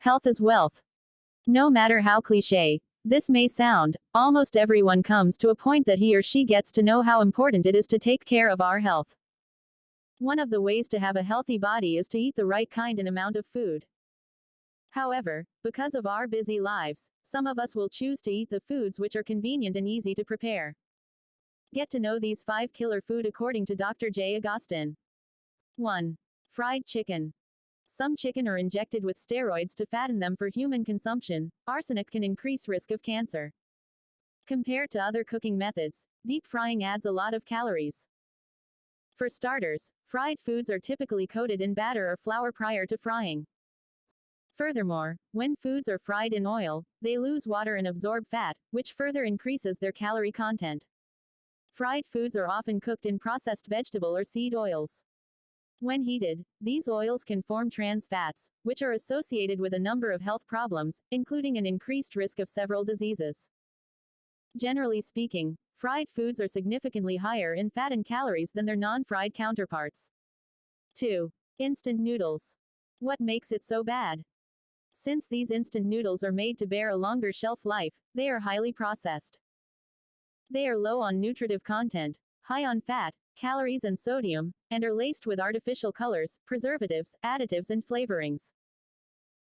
Health is wealth. No matter how cliché this may sound, almost everyone comes to a point that he or she gets to know how important it is to take care of our health. One of the ways to have a healthy body is to eat the right kind and amount of food. However, because of our busy lives, some of us will choose to eat the foods which are convenient and easy to prepare. Get to know these 5 killer food according to Dr. J. Agostin. 1. Fried chicken. Some chicken are injected with steroids to fatten them for human consumption. Arsenic can increase risk of cancer. Compared to other cooking methods, deep frying adds a lot of calories. For starters, fried foods are typically coated in batter or flour prior to frying. Furthermore, when foods are fried in oil, they lose water and absorb fat, which further increases their calorie content. Fried foods are often cooked in processed vegetable or seed oils. When heated, these oils can form trans fats, which are associated with a number of health problems, including an increased risk of several diseases. Generally speaking, fried foods are significantly higher in fat and calories than their non-fried counterparts. 2. Instant noodles. What makes it so bad? Since these instant noodles are made to bear a longer shelf life, they are highly processed. They are low on nutritive content, high on fat, calories and sodium, and are laced with artificial colors, preservatives, additives and flavorings.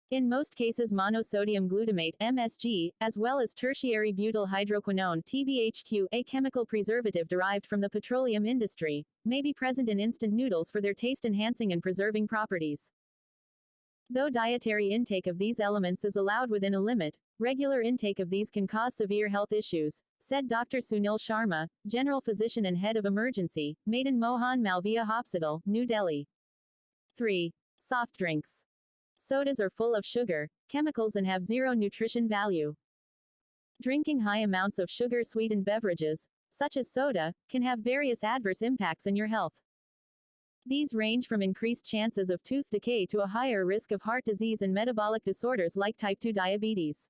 In most cases monosodium glutamate (MSG), as well as tertiary butyl hydroquinone (TBHQ), a chemical preservative derived from the petroleum industry, may be present in instant noodles for their taste-enhancing and preserving properties. Though dietary intake of these elements is allowed within a limit, regular intake of these can cause severe health issues, said Dr. Sunil Sharma, General Physician and Head of Emergency, Madan Mohan Malviya Hospital, New Delhi. 3. Soft drinks. Sodas are full of sugar, chemicals and have zero nutrition value. Drinking high amounts of sugar-sweetened beverages, such as soda, can have various adverse impacts on your health. These range from increased chances of tooth decay to a higher risk of heart disease and metabolic disorders like type 2 diabetes.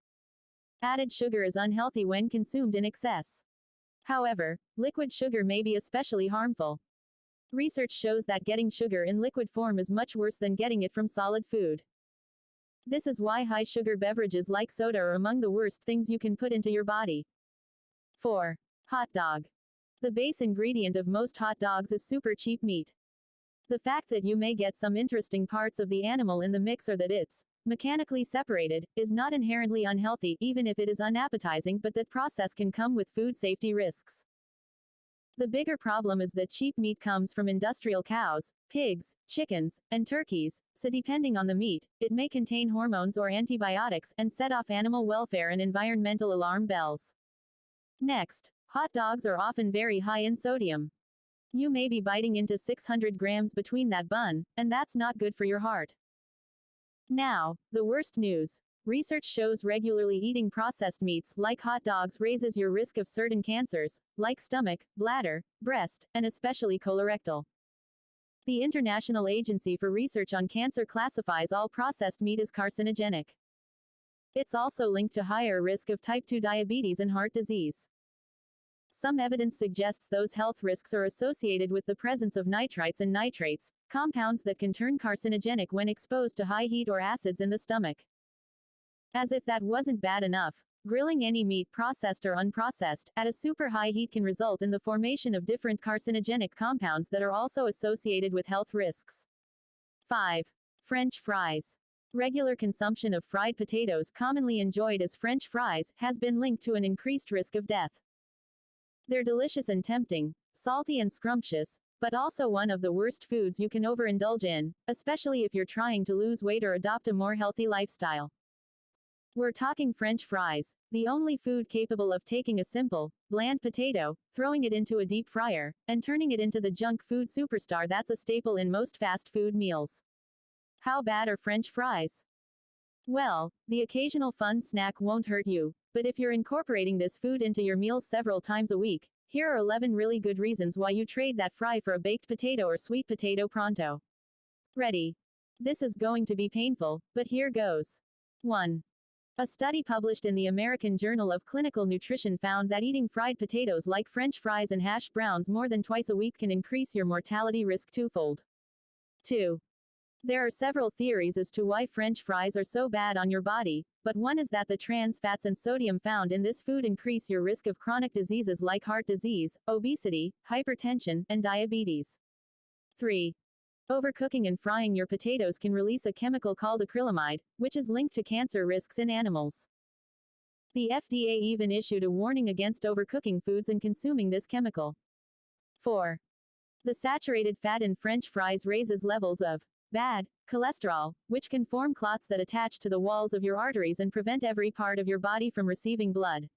Added sugar is unhealthy when consumed in excess. However, liquid sugar may be especially harmful. Research shows that getting sugar in liquid form is much worse than getting it from solid food. This is why high-sugar beverages like soda are among the worst things you can put into your body. 4. Hot dog. The base ingredient of most hot dogs is super cheap meat. The fact that you may get some interesting parts of the animal in the mix or that it's mechanically separated is not inherently unhealthy, even if it is unappetizing, but that process can come with food safety risks. The bigger problem is that cheap meat comes from industrial cows, pigs, chickens, and turkeys, so depending on the meat, it may contain hormones or antibiotics and set off animal welfare and environmental alarm bells. Next, hot dogs are often very high in sodium. You may be biting into 600 grams between that bun, and that's not good for your heart. Now, the worst news. Research shows regularly eating processed meats like hot dogs raises your risk of certain cancers, like stomach, bladder, breast, and especially colorectal. The International Agency for Research on Cancer classifies all processed meat as carcinogenic. It's also linked to higher risk of type 2 diabetes and heart disease. Some evidence suggests those health risks are associated with the presence of nitrites and nitrates, compounds that can turn carcinogenic when exposed to high heat or acids in the stomach. As if that wasn't bad enough, grilling any meat, processed or unprocessed, at a super high heat can result in the formation of different carcinogenic compounds that are also associated with health risks. 5. French fries. Regular consumption of fried potatoes, commonly enjoyed as French fries, has been linked to an increased risk of death. They're delicious and tempting, salty and scrumptious, but also one of the worst foods you can overindulge in, especially if you're trying to lose weight or adopt a more healthy lifestyle. We're talking French fries, the only food capable of taking a simple, bland potato, throwing it into a deep fryer, and turning it into the junk food superstar that's a staple in most fast food meals. How bad are French fries? Well, the occasional fun snack won't hurt you, but if you're incorporating this food into your meals several times a week, here are 11 really good reasons why you trade that fry for a baked potato or sweet potato pronto. Ready? This is going to be painful, but here goes. 1. A study published in the American Journal of Clinical Nutrition found that eating fried potatoes like French fries and hash browns more than twice a week can increase your mortality risk twofold. 2. There are several theories as to why French fries are so bad on your body, but one is that the trans fats and sodium found in this food increase your risk of chronic diseases like heart disease, obesity, hypertension, and diabetes. 3. Overcooking and frying your potatoes can release a chemical called acrylamide, which is linked to cancer risks in animals. The FDA even issued a warning against overcooking foods and consuming this chemical. 4. The saturated fat in French fries raises levels of bad cholesterol, which can form clots that attach to the walls of your arteries and prevent every part of your body from receiving blood.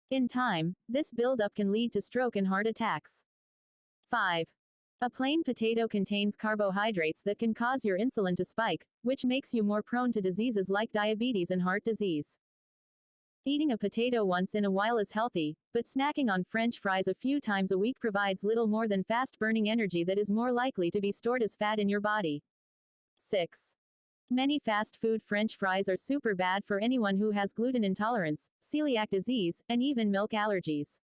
In time, this buildup can lead to stroke and heart attacks. 5. A plain potato contains carbohydrates that can cause your insulin to spike, which makes you more prone to diseases like diabetes and heart disease. Eating a potato once in a while is healthy, but snacking on French fries a few times a week provides little more than fast-burning energy that is more likely to be stored as fat in your body. 6. Many fast food French fries are super bad for anyone who has gluten intolerance, celiac disease, and even milk allergies.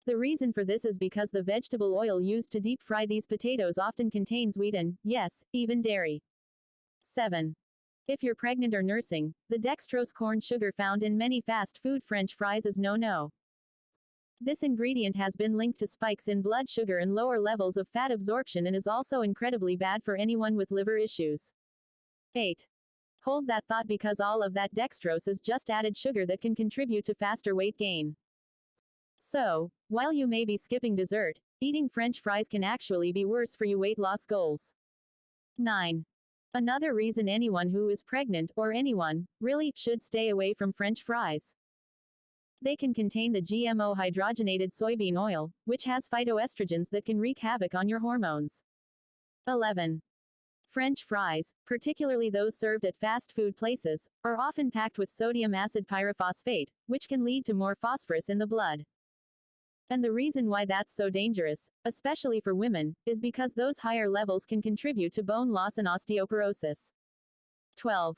The reason for this is because the vegetable oil used to deep fry these potatoes often contains wheat and, yes, even dairy. 7. If you're pregnant or nursing, the dextrose corn sugar found in many fast food French fries is no-no. This ingredient has been linked to spikes in blood sugar and lower levels of fat absorption and is also incredibly bad for anyone with liver issues. 8. Hold that thought because all of that dextrose is just added sugar that can contribute to faster weight gain. So, while you may be skipping dessert, eating French fries can actually be worse for your weight loss goals. 9. Another reason anyone who is pregnant, or anyone, really, should stay away from French fries. They can contain the GMO hydrogenated soybean oil, which has phytoestrogens that can wreak havoc on your hormones. 11. French fries, particularly those served at fast food places, are often packed with sodium acid pyrophosphate, which can lead to more phosphorus in the blood. And the reason why that's so dangerous, especially for women, is because those higher levels can contribute to bone loss and osteoporosis. 12.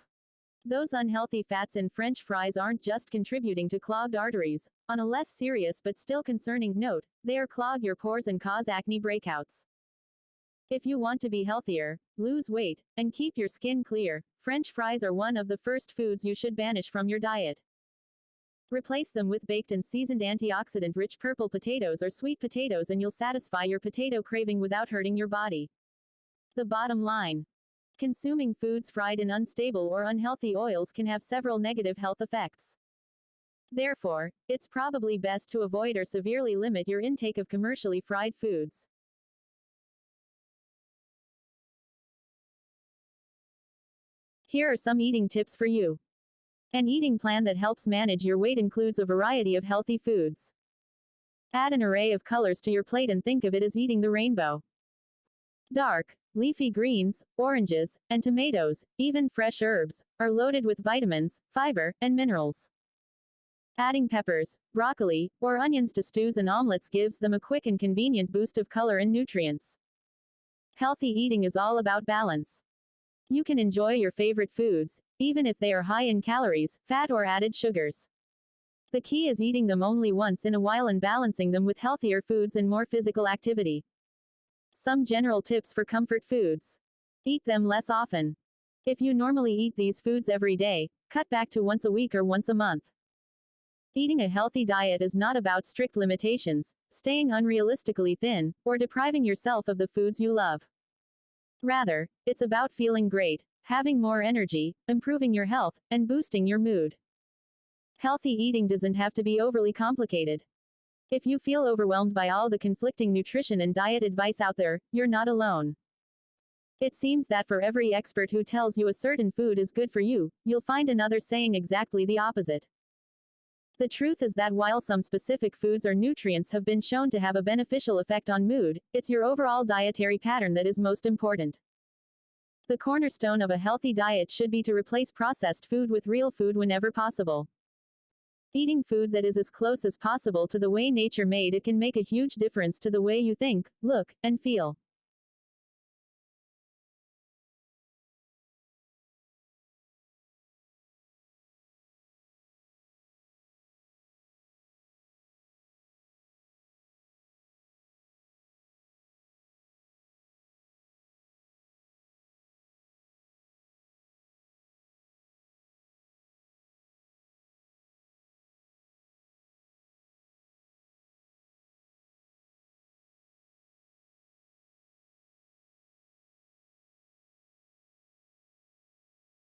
Those unhealthy fats in French fries aren't just contributing to clogged arteries. On a less serious but still concerning note, they are clog your pores and cause acne breakouts. If you want to be healthier, lose weight, and keep your skin clear, French fries are one of the first foods you should banish from your diet. Replace them with baked and seasoned antioxidant-rich purple potatoes or sweet potatoes and you'll satisfy your potato craving without hurting your body. The bottom line. Consuming foods fried in unstable or unhealthy oils can have several negative health effects. Therefore, it's probably best to avoid or severely limit your intake of commercially fried foods. Here are some eating tips for you. An eating plan that helps manage your weight includes a variety of healthy foods. Add an array of colors to your plate and think of it as eating the rainbow. Dark, leafy greens, oranges, and tomatoes, even fresh herbs, are loaded with vitamins, fiber, and minerals. Adding peppers, broccoli, or onions to stews and omelets gives them a quick and convenient boost of color and nutrients. Healthy eating is all about balance. You can enjoy your favorite foods, even if they are high in calories, fat, or added sugars. The key is eating them only once in a while and balancing them with healthier foods and more physical activity. Some general tips for comfort foods. Eat them less often. If you normally eat these foods every day, cut back to once a week or once a month. Eating a healthy diet is not about strict limitations, staying unrealistically thin, or depriving yourself of the foods you love. Rather, it's about feeling great, having more energy, improving your health, and boosting your mood. Healthy eating doesn't have to be overly complicated. If you feel overwhelmed by all the conflicting nutrition and diet advice out there, you're not alone. It seems that for every expert who tells you a certain food is good for you, you'll find another saying exactly the opposite. The truth is that while some specific foods or nutrients have been shown to have a beneficial effect on mood, it's your overall dietary pattern that is most important. The cornerstone of a healthy diet should be to replace processed food with real food whenever possible. Eating food that is as close as possible to the way nature made it can make a huge difference to the way you think, look, and feel.